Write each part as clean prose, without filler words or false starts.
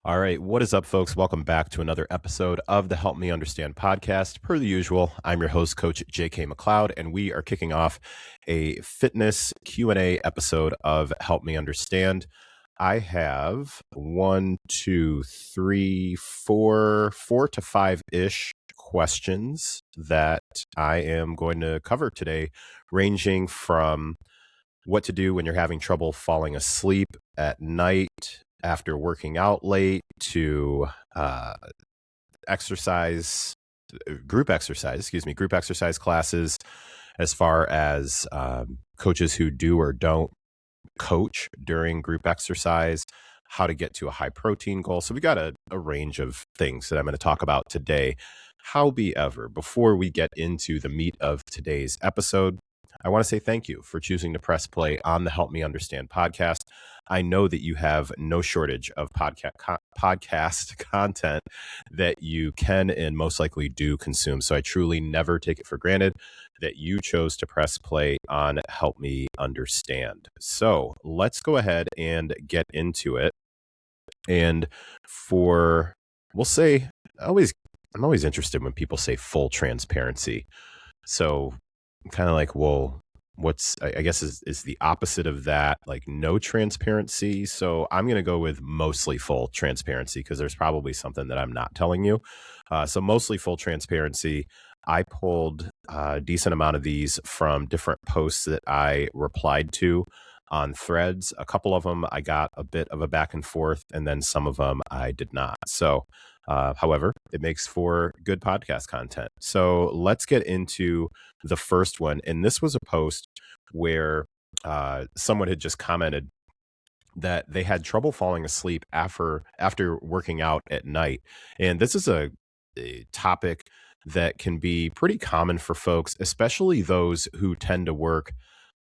All right, what is up, folks? Welcome back to another episode of the Help Me Understand podcast. Per the usual, I'm your host, Coach J.K. McLeod, and we are kicking off a fitness Q&A episode of Help Me Understand. I have four to five-ish questions that I am going to cover today, ranging from what to do when you're having trouble falling asleep at night after working out late to exercise, group exercise classes, as far as coaches who do or don't coach during group exercise, how to get to a high protein goal. So we got a range of things that I'm going to talk about today. However, before we get into the meat of today's episode, I want to say thank you for choosing to press play on the Help Me Understand podcast. I know that you have no shortage of podcast content that you can and most likely do consume. So I truly never take it for granted that you chose to press play on Help Me Understand. So let's go ahead and get into it. And we'll say, I'm always interested when people say full transparency. So I'm kind of like, well, I guess is the opposite of that, like no transparency. So I'm going to go with mostly full transparency because there's probably something that I'm not telling you. So mostly full transparency. I pulled a decent amount of these from different posts that I replied to on Threads. A couple of them I got a bit of a back and forth, and then some of them I did not. So however, it makes for good podcast content. So let's get into the first one. And this was a post where someone had just commented that they had trouble falling asleep after working out at night. And this is a topic that can be pretty common for folks, especially those who tend to work,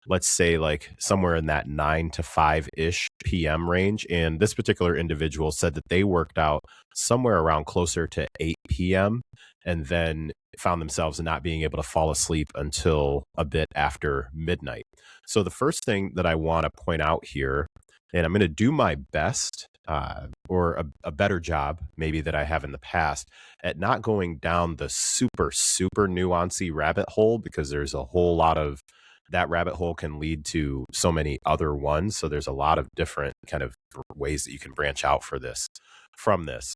let's say, like somewhere in that 9 to 5-ish p.m. range. And this particular individual said that they worked out somewhere around closer to 8 p.m. and then found themselves not being able to fall asleep until a bit after midnight. So the first thing that I want to point out here, and I'm going to do my best or a better job maybe that I have in the past at not going down the super nuancy rabbit hole, because there's a whole lot of that rabbit hole can lead to so many other ones. So there's a lot of different kind of ways that you can branch out from this.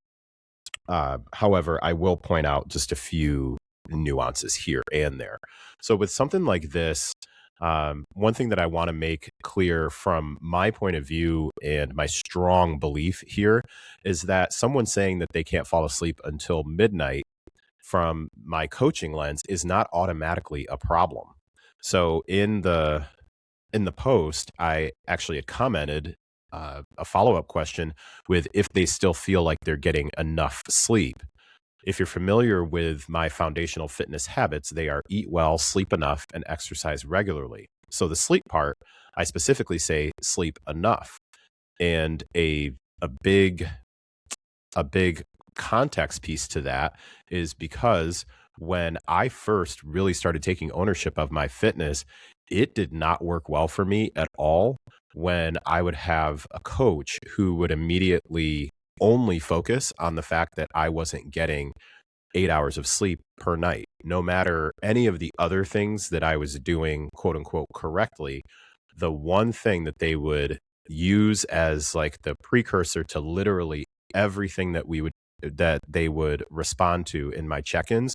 However, I will point out just a few nuances here and there. So with something like this, one thing that I want to make clear from my point of view and my strong belief here is that someone saying that they can't fall asleep until midnight from my coaching lens is not automatically a problem. So in the post, I actually had commented a follow-up question with if they still feel like they're getting enough sleep. If you're familiar with my foundational fitness habits, they are eat well, sleep enough, and exercise regularly. So the sleep part, I specifically say sleep enough. And a big context piece to that is because when I first really started taking ownership of my fitness, it did not work well for me at all when I would have a coach who would immediately only focus on the fact that I wasn't getting 8 hours of sleep per night, no matter any of the other things that I was doing, quote unquote, correctly. The one thing that they would use as like the precursor to literally everything that they would respond to in my check-ins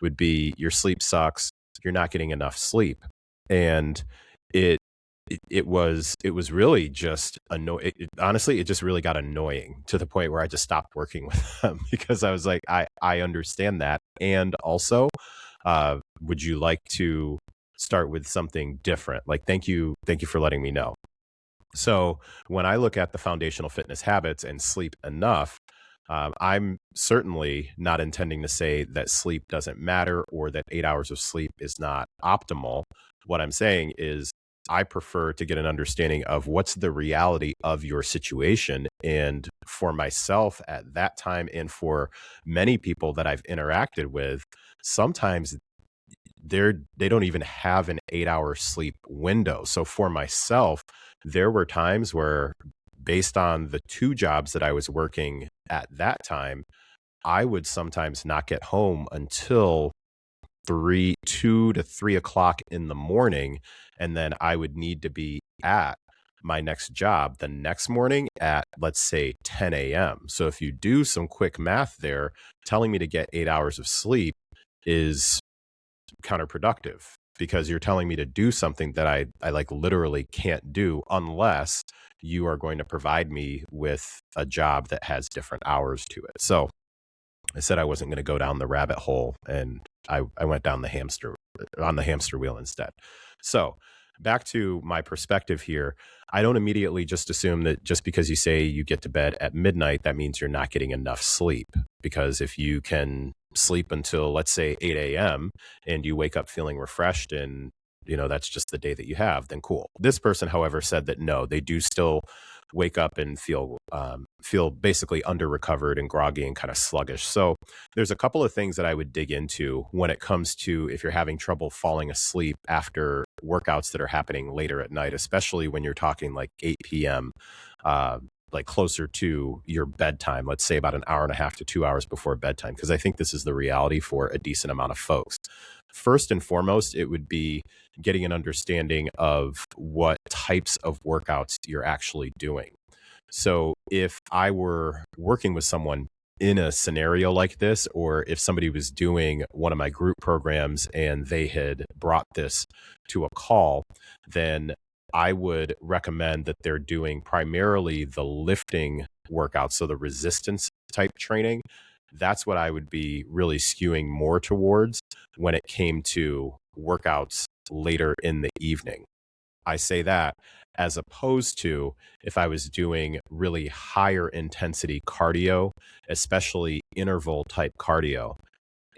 would be, your sleep sucks, you're not getting enough sleep. And it was really just annoying. Honestly, it just really got annoying to the point where I just stopped working with them because I was like, I understand that. And also, would you like to start with something different? Like, thank you for letting me know. So when I look at the foundational fitness habits and sleep enough, I'm certainly not intending to say that sleep doesn't matter or that 8 hours of sleep is not optimal. What I'm saying is I prefer to get an understanding of what's the reality of your situation. And for myself at that time, and for many people that I've interacted with, sometimes they don't even have an 8 hour sleep window. So for myself, there were times where based on the two jobs that I was working at that time, I would sometimes not get home until 2 to 3 o'clock in the morning. And then I would need to be at my next job the next morning at, let's say, 10 a.m. So if you do some quick math there, telling me to get 8 hours of sleep is counterproductive because you're telling me to do something that I like literally can't do unless you are going to provide me with a job that has different hours to it. So I said I wasn't going to go down the rabbit hole, and I went down on the hamster wheel instead. So back to my perspective here, I don't immediately just assume that just because you say you get to bed at midnight, that means you're not getting enough sleep. Because if you can sleep until, let's say, 8 a.m. and you wake up feeling refreshed and that's just the day that you have, then cool. This person, however, said that no, they do still wake up and feel basically under recovered and groggy and kind of sluggish. So there's a couple of things that I would dig into when it comes to if you're having trouble falling asleep after workouts that are happening later at night, especially when you're talking like 8 p.m. Like closer to your bedtime, let's say about an hour and a half to 2 hours before bedtime, because I think this is the reality for a decent amount of folks. First and foremost, it would be getting an understanding of what types of workouts you're actually doing. So if I were working with someone in a scenario like this, or if somebody was doing one of my group programs and they had brought this to a call, then I would recommend that they're doing primarily the lifting workouts, so the resistance type training. That's what I would be really skewing more towards when it came to workouts later in the evening. I say that as opposed to if I was doing really higher intensity cardio, especially interval type cardio.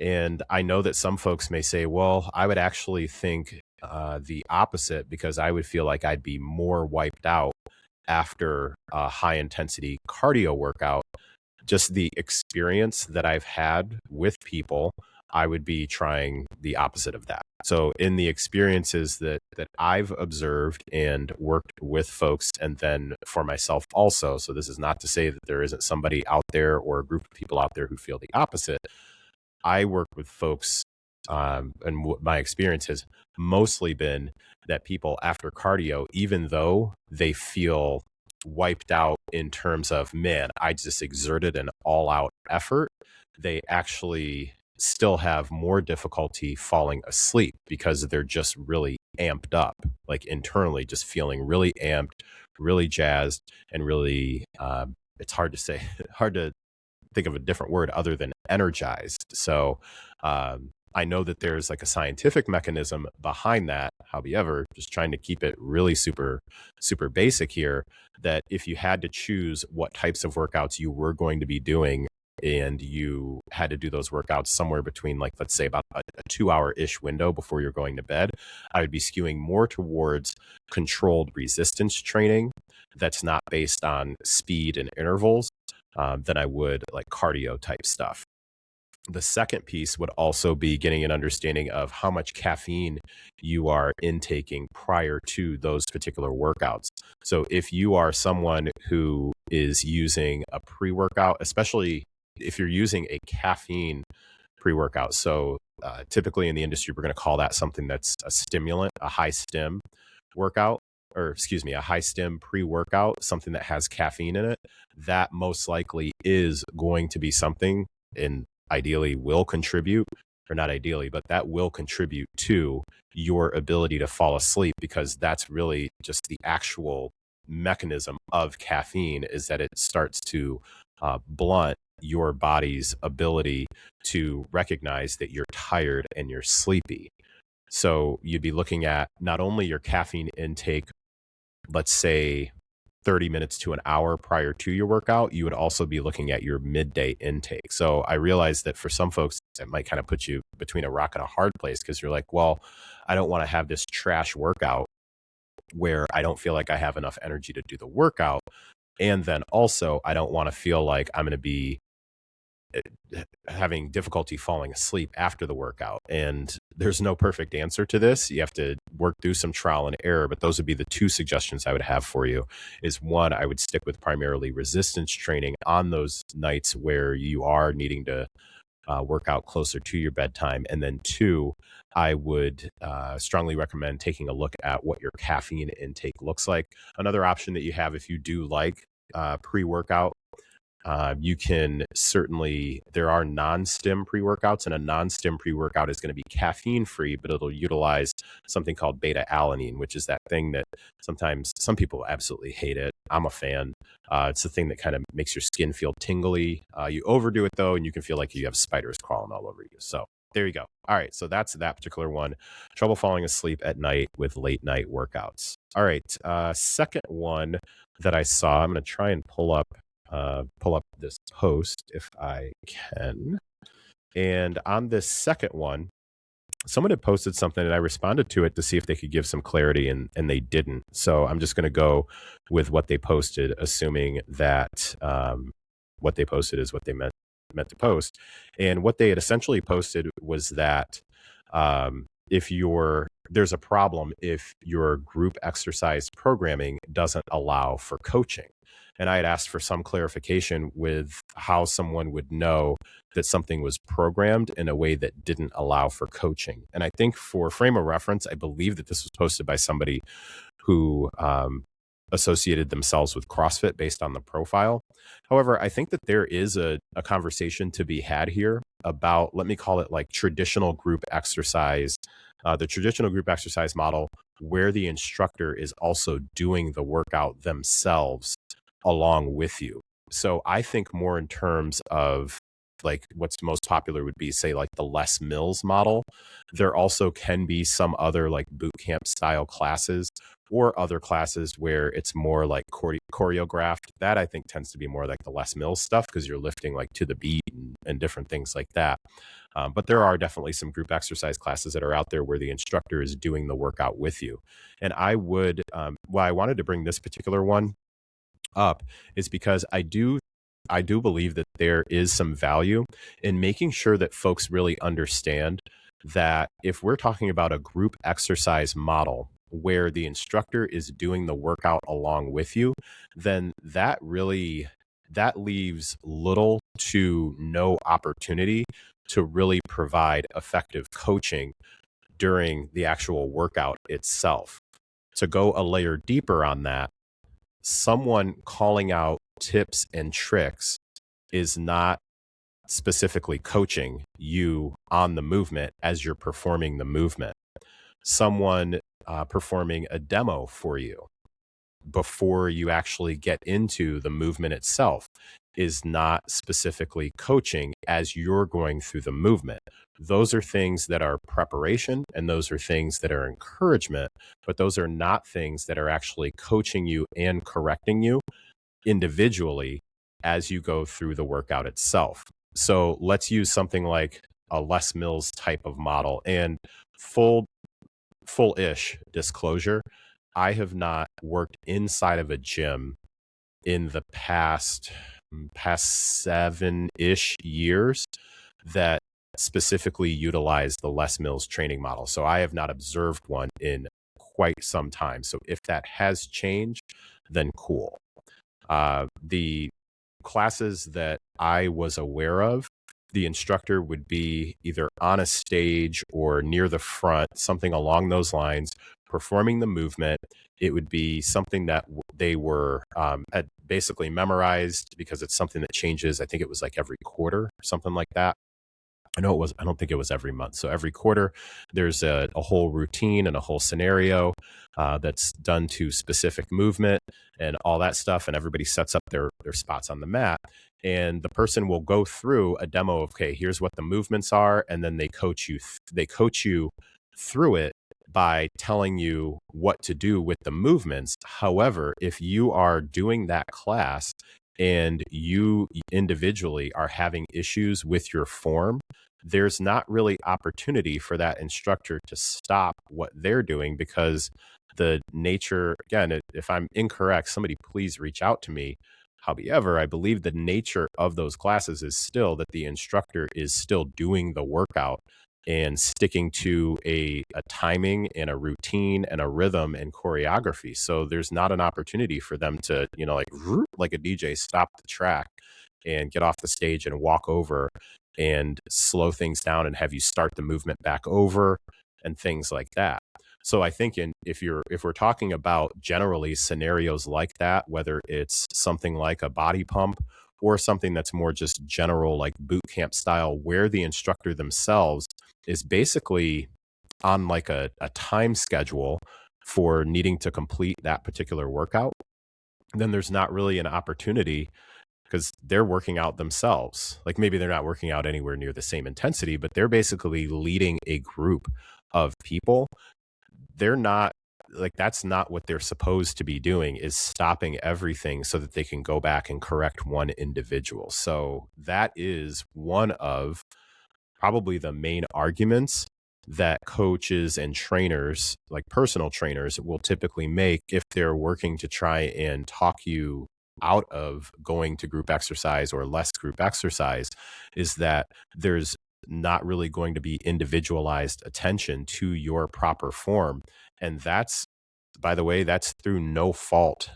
And I know that some folks may say, well, I would actually think the opposite because I would feel like I'd be more wiped out after a high intensity cardio workout. Just the experience that I've had with people, I would be trying the opposite of that. So in the experiences that I've observed and worked with folks, and then for myself also, so this is not to say that there isn't somebody out there or a group of people out there who feel the opposite. I work with folks, and my experience has mostly been that people after cardio, even though they feel wiped out in terms of, man, I just exerted an all out effort, they actually still have more difficulty falling asleep because they're just really amped up, like internally, just feeling really amped, really jazzed, and really, it's hard to say, hard to think of a different word other than energized. So I know that there's like a scientific mechanism behind that. However, just trying to keep it really super, super basic here, that if you had to choose what types of workouts you were going to be doing and you had to do those workouts somewhere between, like, let's say about a 2 hour-ish window before you're going to bed, I would be skewing more towards controlled resistance training that's not based on speed and intervals than I would like cardio type stuff. The second piece would also be getting an understanding of how much caffeine you are intaking prior to those particular workouts. So if you are someone who is using a pre-workout, especially if you're using a caffeine pre-workout. So typically in the industry, we're going to call that something that's a stimulant, a high stim workout, or excuse me, a high stim pre-workout, something that has caffeine in it. That most likely is going to be something, and ideally will contribute, or not ideally, but that will contribute to your ability to fall asleep, because that's really just the actual mechanism of caffeine, is that it starts to blunt your body's ability to recognize that you're tired and you're sleepy. So you'd be looking at not only your caffeine intake, let's say 30 minutes to an hour prior to your workout, you would also be looking at your midday intake. So I realize that for some folks, it might kind of put you between a rock and a hard place, because you're like, well, I don't want to have this trash workout where I don't feel like I have enough energy to do the workout. And then also, I don't want to feel like I'm going to be having difficulty falling asleep after the workout. And there's no perfect answer to this. You have to work through some trial and error, but those would be the two suggestions I would have for you. Is one, I would stick with primarily resistance training on those nights where you are needing to work out closer to your bedtime. And then two, I would strongly recommend taking a look at what your caffeine intake looks like. Another option that you have if you do like pre-workout, you can certainly, there are non-stim pre-workouts, and a non-stim pre-workout is going to be caffeine free, but it'll utilize something called beta alanine, which is that thing that sometimes some people absolutely hate it. I'm a fan. It's the thing that kind of makes your skin feel tingly. You overdo it though, and you can feel like you have spiders crawling all over you. So there you go. All right. So that's that particular one. Trouble falling asleep at night with late night workouts. All right. Second one that I saw, I'm going to try and pull up this post if I can. And on this second one, someone had posted something and I responded to it to see if they could give some clarity, and they didn't. So I'm just going to go with what they posted, assuming that what they posted is what they meant to post. And what they had essentially posted was that there's a problem if your group exercise programming doesn't allow for coaching. And I had asked for some clarification with how someone would know that something was programmed in a way that didn't allow for coaching. And I think for frame of reference, I believe that this was posted by somebody who associated themselves with CrossFit based on the profile. However, I think that there is a conversation to be had here about, let me call it like traditional group exercise, the traditional group exercise model where the instructor is also doing the workout themselves along with you. So I think more in terms of like what's most popular would be, say, like the Les Mills model. There also can be some other like boot camp style classes or other classes where it's more like choreographed. That I think tends to be more like the Les Mills stuff because you're lifting like to the beat and different things like that. But there are definitely some group exercise classes that are out there where the instructor is doing the workout with you. And I would, why I wanted to bring this particular one up is because I do believe that there is some value in making sure that folks really understand that if we're talking about a group exercise model where the instructor is doing the workout along with you, then that leaves little to no opportunity to really provide effective coaching during the actual workout itself. To go a layer deeper on that, someone calling out tips and tricks is not specifically coaching you on the movement as you're performing the movement. Someone performing a demo for you before you actually get into the movement itself is not specifically coaching as you're going through the movement. Those are things that are preparation and those are things that are encouragement, but those are not things that are actually coaching you and correcting you individually as you go through the workout itself. So let's use something like a Les Mills type of model. And full-ish disclosure, I have not worked inside of a gym in the past 7-ish years that specifically utilize the Les Mills training model. So I have not observed one in quite some time. So if that has changed, then cool. The classes that I was aware of, the instructor would be either on a stage or near the front, something along those lines, performing the movement. It would be something that they were had basically memorized because it's something that changes. I think it was like every quarter or something like that. I don't think it was every month. So every quarter, there's a whole routine and a whole scenario that's done to specific movement and all that stuff. And everybody sets up their spots on the mat. And the person will go through a demo of, okay, here's what the movements are. And then they coach you through it by telling you what to do with the movements. However, if you are doing that class and you individually are having issues with your form, there's not really opportunity for that instructor to stop what they're doing because the nature, again, if I'm incorrect, somebody please reach out to me. However, I believe the nature of those classes is still that the instructor is still doing the workout and sticking to a timing and a routine and a rhythm and choreography. So there's not an opportunity for them to, like a DJ, stop the track and get off the stage and walk over and slow things down and have you start the movement back over and things like that. So I think if we're talking about generally scenarios like that, whether it's something like a body pump or something that's more just general like boot camp style, where the instructor themselves is basically on like a time schedule for needing to complete that particular workout, then there's not really an opportunity because they're working out themselves. Like maybe they're not working out anywhere near the same intensity, but they're basically leading a group of people. They're not like that's not what they're supposed to be doing, is stopping everything so that they can go back and correct one individual. So that is one of probably the main arguments that coaches and trainers, like personal trainers, will typically make if they're working to try and talk you out of going to group exercise or less group exercise, is that there's not really going to be individualized attention to your proper form. And that's, by the way, that's through no fault,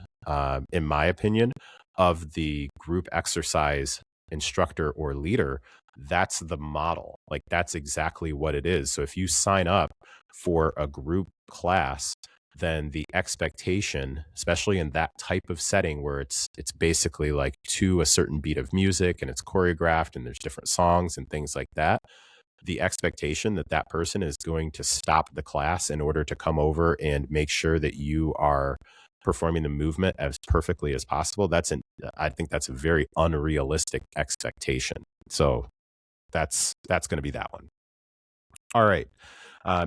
in my opinion, of the group exercise instructor or leader. That's the model. Like that's exactly what it is. So if you sign up for a group class, then the expectation, especially in that type of setting where it's basically like to a certain beat of music and it's choreographed and there's different songs and things like that, the expectation that that person is going to stop the class in order to come over and make sure that you are performing the movement as perfectly as possible, I think that's a very unrealistic expectation. So that's going to be that one. All right.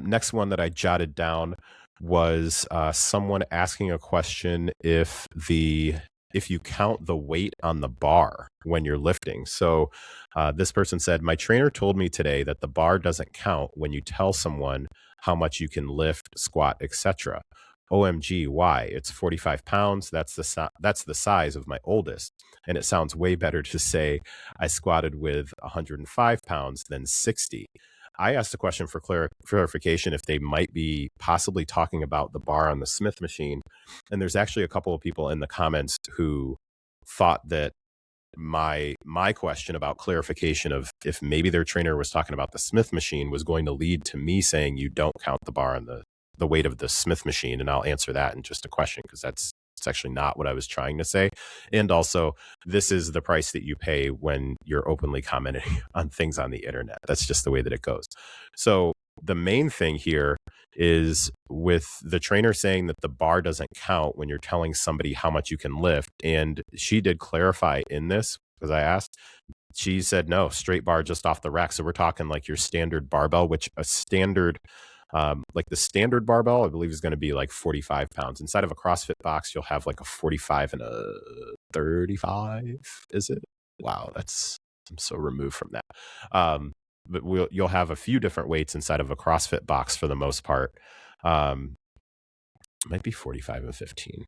Next one that I jotted down was someone asking a question if you count the weight on the bar when you're lifting. So this person said, my trainer told me today that the bar doesn't count when you tell someone how much you can lift, squat, etc. OMG, why? It's 45 pounds. That's the size of my oldest. And it sounds way better to say I squatted with 105 pounds than 60. I asked a question for clarification if they might be possibly talking about the bar on the Smith machine. And there's actually a couple of people in the comments who thought that my question about clarification of if maybe their trainer was talking about the Smith machine was going to lead to me saying you don't count the bar on the weight of the Smith machine. And I'll answer that in just a question because it's actually not what I was trying to say. And also, this is the price that you pay when you're openly commenting on things on the internet. That's just the way that it goes. So the main thing here is with the trainer saying that the bar doesn't count when you're telling somebody how much you can lift. And she did clarify in this because I asked. She said, no, straight bar just off the rack. So we're talking like your standard barbell, which a standard like the standard barbell, I believe is going to be like 45 pounds. Inside of a CrossFit box, you'll have like a 45 and a 35. Is it? Wow. I'm so removed from that. But you'll have a few different weights inside of a CrossFit box for the most part. It might be 45 and 15.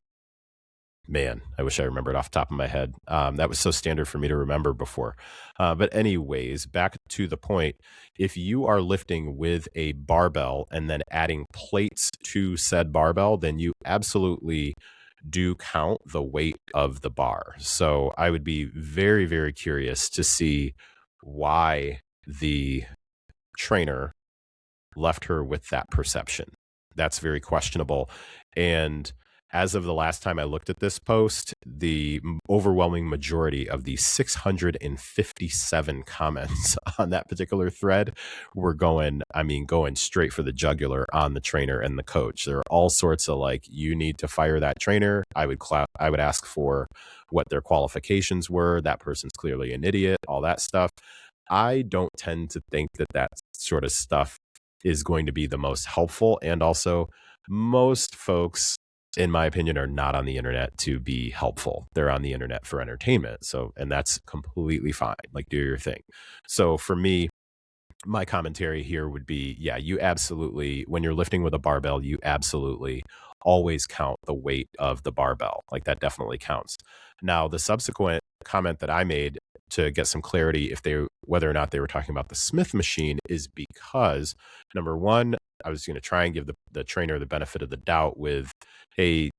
Man, I wish I remembered off the top of my head. That was so standard for me to remember before. But anyways, back to the point, if you are lifting with a barbell and then adding plates to said barbell, then you absolutely do count the weight of the bar. So I would be very, very curious to see why the trainer left her with that perception. That's very questionable. And as of the last time I looked at this post, the overwhelming majority of the 657 comments on that particular thread were going straight for the jugular on the trainer and the coach. There are all sorts of like, you need to fire that trainer. I would ask for what their qualifications were. That person's clearly an idiot, all that stuff. I don't tend to think that sort of stuff is going to be the most helpful. And also, most folks, in my opinion, are not on the internet to be helpful. They're on the internet for entertainment. So, and that's completely fine. Like, do your thing. So for me, my commentary here would be, yeah, you absolutely, when you're lifting with a barbell, you absolutely always count the weight of the barbell. Like that definitely counts. Now, the subsequent comment that I made to get some clarity if they whether or not they were talking about the Smith machine is because number one, I was going to try and give the trainer the benefit of the doubt with, hey,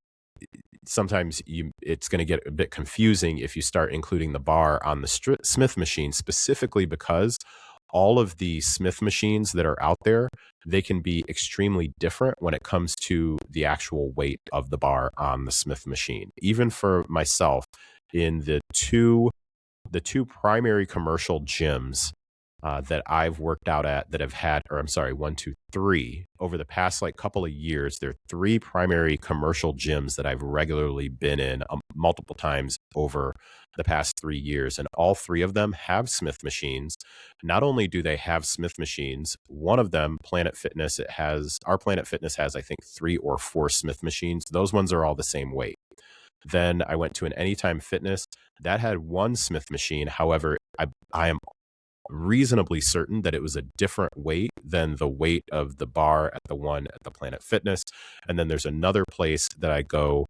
sometimes it's going to get a bit confusing if you start including the bar on the Smith machine, specifically because all of the Smith machines that are out there, they can be extremely different when it comes to the actual weight of the bar on the Smith machine. Even for myself, in the two primary commercial gyms that I've worked out at that have had, or I'm sorry, one, two, three, over the past like couple of years, there are three primary commercial gyms that I've regularly been in multiple times over the past 3 years. And all three of them have Smith machines. Not only do they have Smith machines, one of them, our Planet Fitness has, I think, 3 or 4 Smith machines. Those ones are all the same weight. Then I went to an Anytime Fitness that had one Smith machine. However, I am reasonably certain that it was a different weight than the weight of the bar at the one at the Planet Fitness. And then there's another place that I go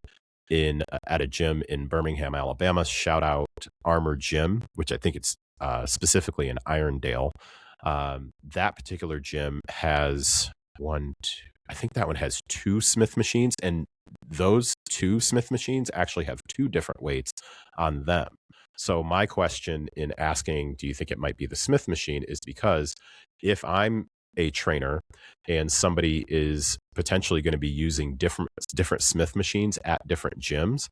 in at a gym in Birmingham, Alabama. Shout out Armor Gym, which I think it's specifically in Irondale. That particular gym has I think that one has 2 Smith machines, and those 2 Smith machines actually have 2 different weights on them. So my question in asking, do you think it might be the Smith machine, is because if I'm a trainer and somebody is potentially going to be using different Smith machines at different gyms,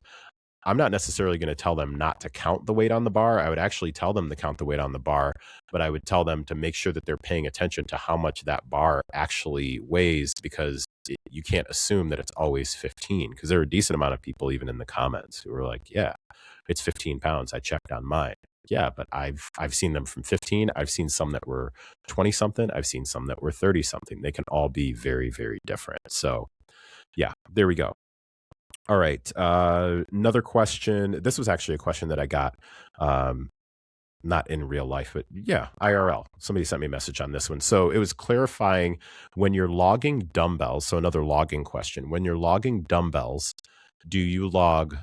I'm not necessarily going to tell them not to count the weight on the bar. I would actually tell them to count the weight on the bar, but I would tell them to make sure that they're paying attention to how much that bar actually weighs, because you can't assume that it's always 15, because there are a decent amount of people even in the comments who are like, yeah, it's 15 pounds. I checked on mine. Yeah, but I've seen them from 15. I've seen some that were 20 something. I've seen some that were 30 something. They can all be very, very different. So yeah, there we go. All right. Another question. This was actually a question that I got, not in real life, but yeah, IRL. Somebody sent me a message on this one. So it was clarifying when you're logging dumbbells. So another logging question. When you're logging dumbbells, do you log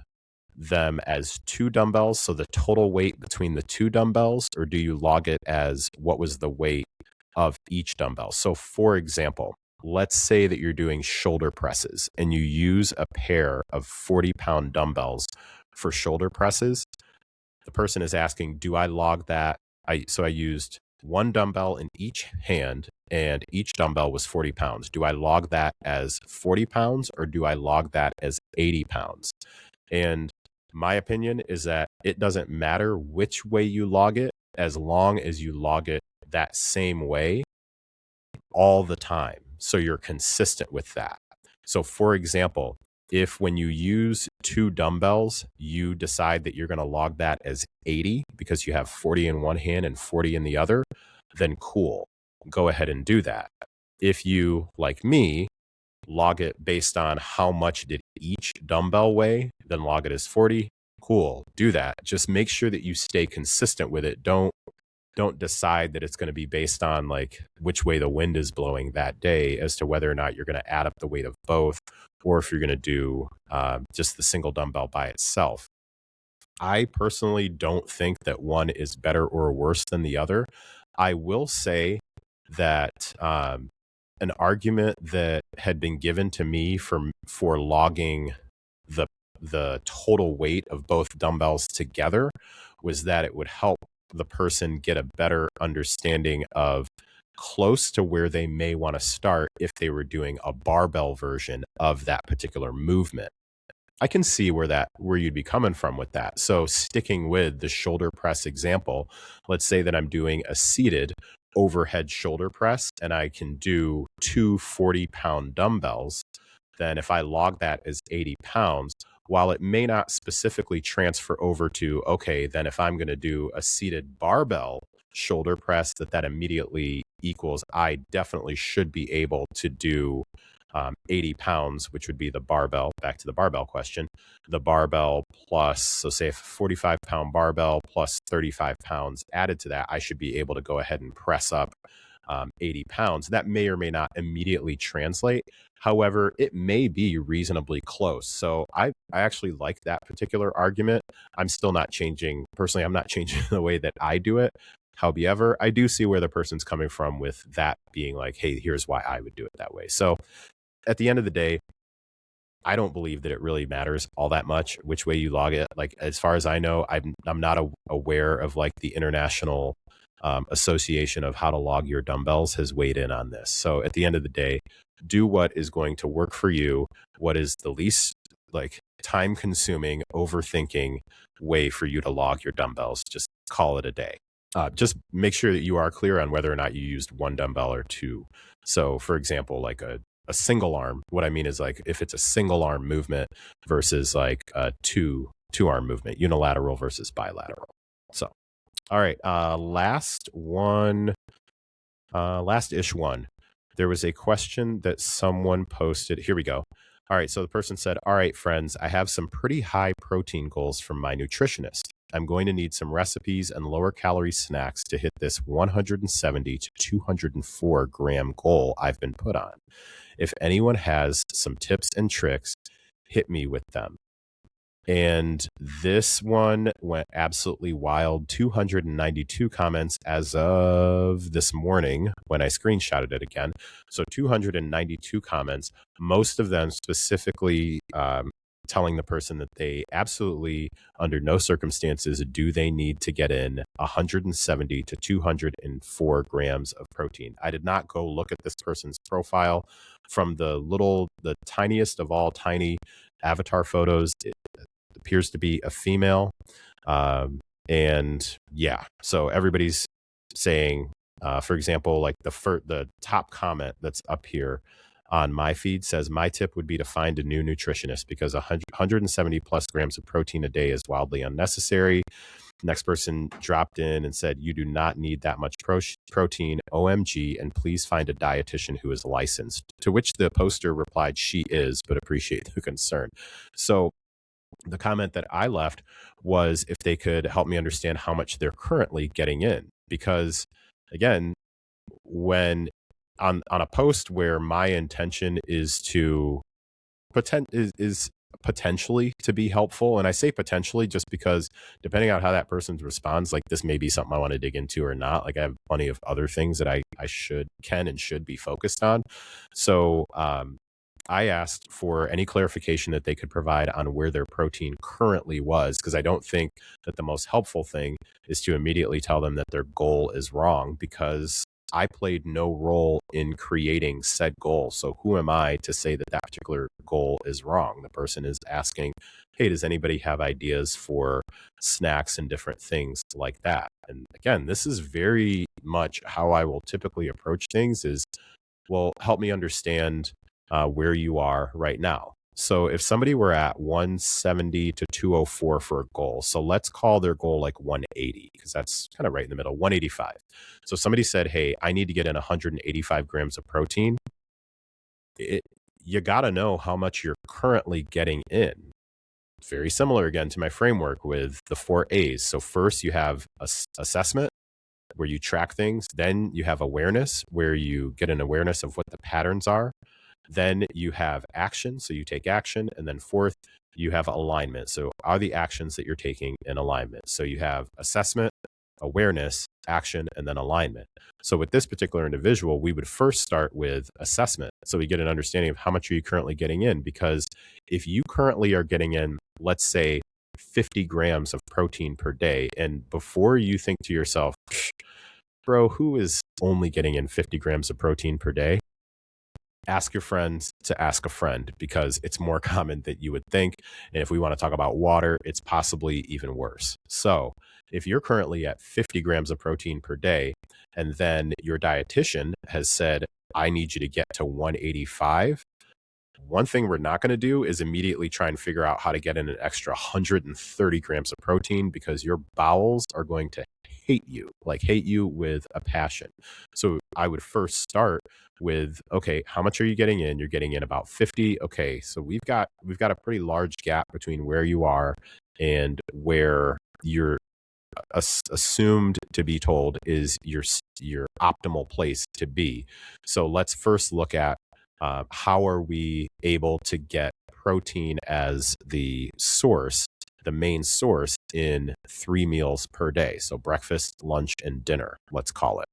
them as 2 dumbbells, so the total weight between the 2 dumbbells, or do you log it as what was the weight of each dumbbell? So for example, let's say that you're doing shoulder presses and you use a pair of 40-pound dumbbells for shoulder presses. The person is asking, do I log that? So I used 1 dumbbell in each hand and each dumbbell was 40 pounds. Do I log that as 40 pounds or do I log that as 80 pounds? And my opinion is that it doesn't matter which way you log it, as long as you log it that same way all the time. So you're consistent with that. So for example, if when you use 2 dumbbells, you decide that you're going to log that as 80 because you have 40 in one hand and 40 in the other, then cool, go ahead and do that. If you, like me, log it based on how much did each dumbbell weigh, then log it as 40. Cool, do that. Just make sure that you stay consistent with it. Don't decide that it's going to be based on like which way the wind is blowing that day as to whether or not you're going to add up the weight of both, or if you're going to do just the single dumbbell by itself. I personally don't think that one is better or worse than the other. I will say that an argument that had been given to me for logging the total weight of both dumbbells together was that it would help the person get a better understanding of close to where they may want to start if they were doing a barbell version of that particular movement. I can see where you'd be coming from with that. So sticking with the shoulder press example, let's say that I'm doing a seated overhead shoulder press and I can do 2 40-pound dumbbells. Then if I log that as 80 pounds, while it may not specifically transfer over to, okay, then if I'm going to do a seated barbell shoulder press, that immediately equals, I definitely should be able to do 80 pounds, which would be the barbell, back to the barbell question, the barbell plus, so say a 45-pound barbell plus 35 pounds added to that, I should be able to go ahead and press up 80 pounds. That may or may not immediately translate. However, it may be reasonably close. So I actually like that particular argument. I'm still not changing, personally, I'm not changing the way that I do it. However, I do see where the person's coming from with that being like, hey, here's why I would do it that way. So at the end of the day, I don't believe that it really matters all that much which way you log it. Like, as far as I know, I'm not aware of like the international association of how to log your dumbbells has weighed in on this. So at the end of the day, do what is going to work for you. What is the least like time consuming, overthinking way for you to log your dumbbells? Just call it a day. Just make sure that you are clear on whether or not you used one dumbbell or two. So, for example, like a single arm. What I mean is like if it's a single arm movement versus like a two arm movement, unilateral versus bilateral. So, all right, last one, last ish one. There was a question that someone posted. Here we go. All right, so the person said, "All right, friends, I have some pretty high protein goals from my nutritionist. I'm going to need some recipes and lower calorie snacks to hit this 170 to 204 gram goal I've been put on. If anyone has some tips and tricks, hit me with them." And this one went absolutely wild. 292 comments as of this morning when I screenshotted it again. So 292 comments, most of them specifically telling the person that they absolutely, under no circumstances, do they need to get in 170 to 204 grams of protein. I did not go look at this person's profile. From the tiniest of all tiny avatar photos, it appears to be a female. And yeah, so everybody's saying, for example, like the top comment that's up here on my feed says, my tip would be to find a new nutritionist because 170 plus grams of protein a day is wildly unnecessary. Next person dropped in and said, you do not need that much protein, OMG, and please find a dietitian who is licensed. To which the poster replied, she is, but appreciate the concern. So the comment that I left was if they could help me understand how much they're currently getting in. Because again, when on a post where my intention is to potentially to be helpful, and I say potentially just because depending on how that person responds, like this may be something I want to dig into or not. Like I have plenty of other things that I can and should be focused on. So I asked for any clarification that they could provide on where their protein currently was, because I don't think that the most helpful thing is to immediately tell them that their goal is wrong, because I played no role in creating said goal. So who am I to say that that particular goal is wrong? The person is asking, hey, does anybody have ideas for snacks and different things like that? And again, this is very much how I will typically approach things is, well, help me understand where you are right now. So if somebody were at 170 to 204 for a goal, so let's call their goal like 180, because that's kind of right in the middle, 185. So somebody said, hey, I need to get in 185 grams of protein. You got to know how much you're currently getting in. Very similar again to my framework with the 4 A's. So first you have assessment, where you track things. Then you have awareness, where you get an awareness of what the patterns are. Then you have action, so you take action. And then fourth, you have alignment. So are the actions that you're taking in alignment? So you have assessment, awareness, action, and then alignment. So with this particular individual, we would first start with assessment. So we get an understanding of how much are you currently getting in? Because if you currently are getting in, let's say 50 grams of protein per day, and before you think to yourself, bro, who is only getting in 50 grams of protein per day? Ask your friends to ask a friend, because it's more common than you would think. And if we want to talk about water, it's possibly even worse. So if you're currently at 50 grams of protein per day, and then your dietitian has said, I need you to get to 185, one thing we're not going to do is immediately try and figure out how to get in an extra 130 grams of protein, because your bowels are going to hate you with a passion. So I would first start with, okay, how much are you getting in? You're getting in about 50. Okay, so we've got a pretty large gap between where you are and where you're assumed to be told is your optimal place to be. So let's first look at how are we able to get protein as the source, the main source in 3 meals per day. So breakfast, lunch, and dinner, let's call it.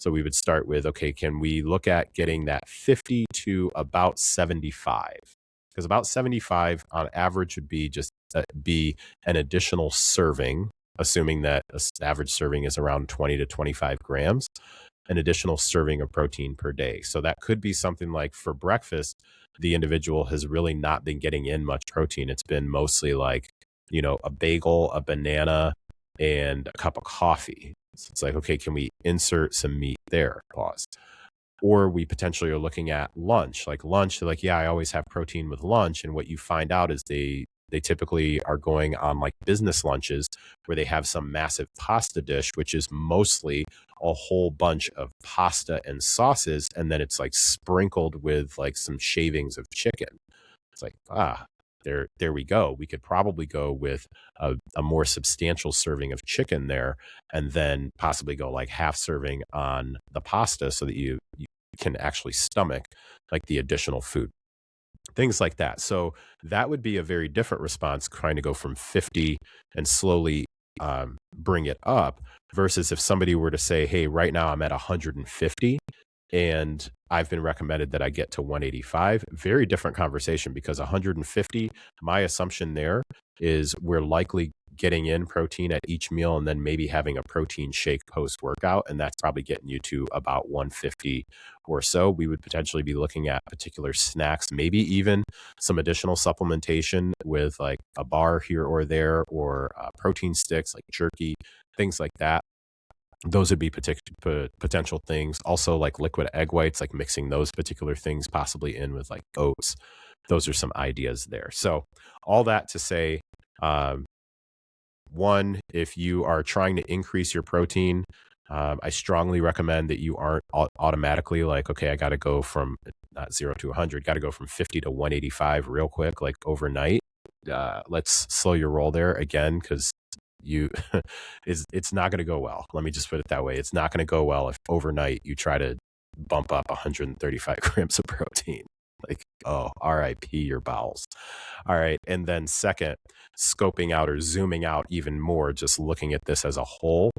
So we would start with, okay, can we look at getting that 50 to about 75? Because about 75 on average would be just be an additional serving, assuming that an average serving is around 20 to 25 grams, an additional serving of protein per day. So that could be something like for breakfast, the individual has really not been getting in much protein. It's been mostly like, a bagel, a banana, and a cup of coffee. So it's like, okay, can we insert some meat there? Pause. Or we potentially are looking at lunch. Like lunch, they're like, yeah, I always have protein with lunch. And what you find out is they typically are going on like business lunches where they have some massive pasta dish, which is mostly a whole bunch of pasta and sauces. And then it's like sprinkled with like some shavings of chicken. It's like, there we go. We could probably go with a more substantial serving of chicken there, and then possibly go like half serving on the pasta so that you can actually stomach like the additional food, things like that. So that would be a very different response, trying to go from 50 and slowly bring it up, versus if somebody were to say, hey, right now I'm at 150 and I've been recommended that I get to 185. Very different conversation, because 150, my assumption there is we're likely getting in protein at each meal and then maybe having a protein shake post workout. And that's probably getting you to about 150 or so. We would potentially be looking at particular snacks, maybe even some additional supplementation with like a bar here or there, or protein sticks like jerky, things like that. Those would be potential things. Also like liquid egg whites, like mixing those particular things possibly in with like oats. Those are some ideas there. So all that to say, one, if you are trying to increase your protein, I strongly recommend that you aren't automatically like, okay, I got to go from not 0 to 100, got to go from 50 to 185 real quick, like overnight. Let's slow your roll there again, because it's not going to go well. Let me just put it that way. It's not going to go well if overnight you try to bump up 135 grams of protein. Like, oh, RIP your bowels. All right. And then second, scoping out or zooming out even more, just looking at this as a whole.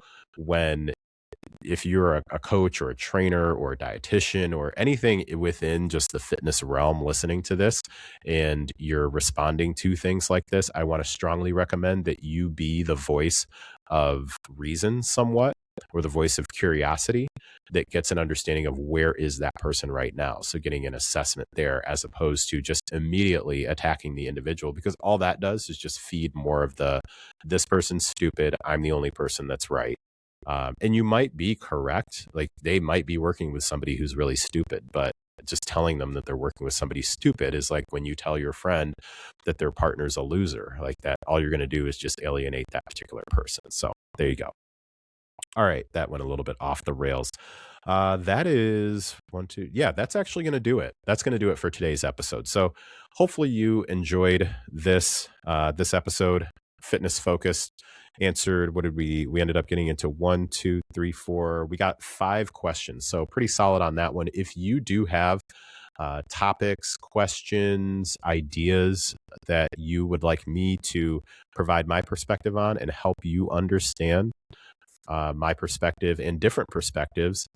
If you're a coach or a trainer or a dietitian or anything within just the fitness realm listening to this, and you're responding to things like this, I want to strongly recommend that you be the voice of reason somewhat, or the voice of curiosity that gets an understanding of where is that person right now. So getting an assessment there, as opposed to just immediately attacking the individual, because all that does is just feed more of this person's stupid, I'm the only person that's right. And you might be correct. Like they might be working with somebody who's really stupid, but just telling them that they're working with somebody stupid is like when you tell your friend that their partner's a loser. Like that, all you're going to do is just alienate that particular person. So there you go. All right, that went a little bit off the rails. That is one, two. Yeah, that's actually going to do it. That's going to do it for today's episode. So hopefully you enjoyed this episode, fitness focused. Answered, what did we ended up getting into 1, 2, 3, 4. We got 5 questions. So pretty solid on that one. If you do have topics, questions, ideas that you would like me to provide my perspective on and help you understand my perspective and different perspectives,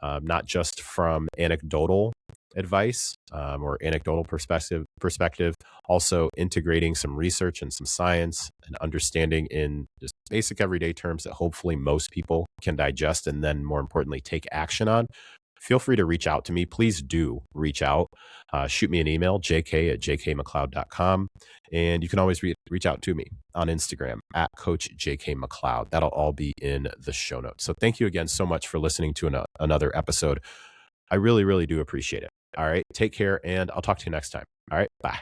not just from anecdotal advice or anecdotal perspective, also integrating some research and some science and understanding in just basic everyday terms that hopefully most people can digest and then more importantly take action on. Feel free to reach out to me. Please do reach out. Shoot me an email, jk@jkmcleod.com. And you can always reach out to me on Instagram at Coach JK McLeod. That'll all be in the show notes. So thank you again so much for listening to another episode. I really, really do appreciate it. All right. Take care, and I'll talk to you next time. All right. Bye.